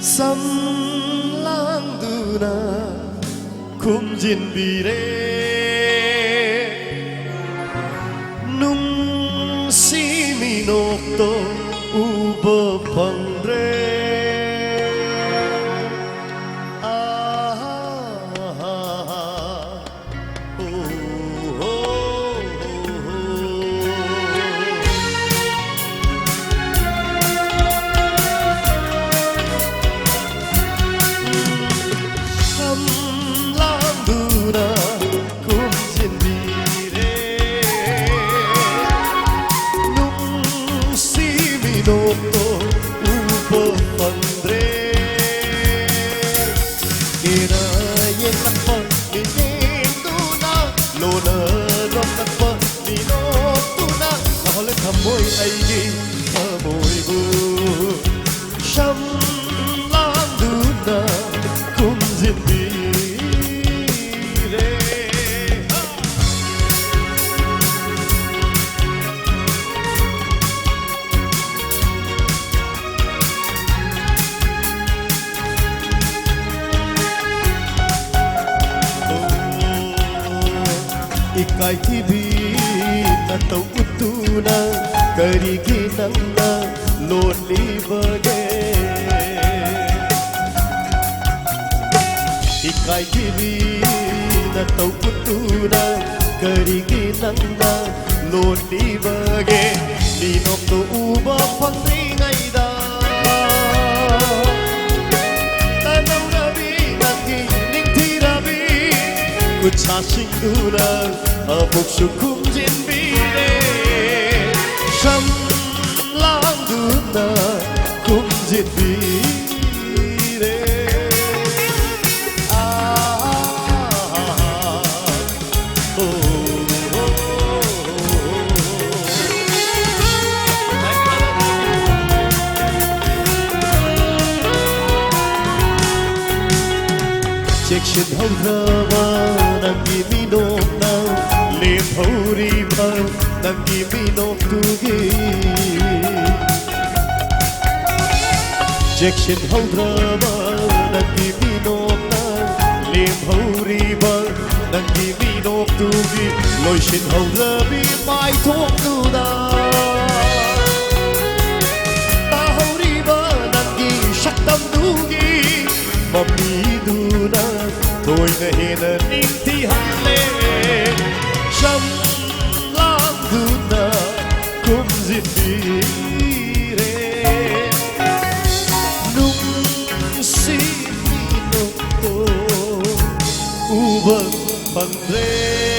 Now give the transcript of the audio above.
samlanduna kumjin bire nung siminokto ubo pangre môi ấy đi thơ môi bu trăm lan đuna cùng diên đi re ikai tibi na tau utuna karigi nanna lonely bage ikai tibi na tau utuna karigi nanna lonely bage ninok to uba pangri ngai da tanau rabi nangi ning thi rabi kucha singduna abuk sukum jin bire trăm lang đuna cùng diệt bire chiếc chân hâu rama đang đi mi nôm nao liềm hâu ri bờ đang đi mi nôm tu gi chiếc chân hâu rama đang đi mi nôm nao liềm hâu ri bờ đang đi mi nôm tu gi lối chân hâu ra bi mai thuốc tu da ta hâu ri bờ đang đi sắc tâm tu gi mà mi tu na tôi này là nín thi hằng lên trăm lang đuna cùng diệt bire nung si nokto uban pangre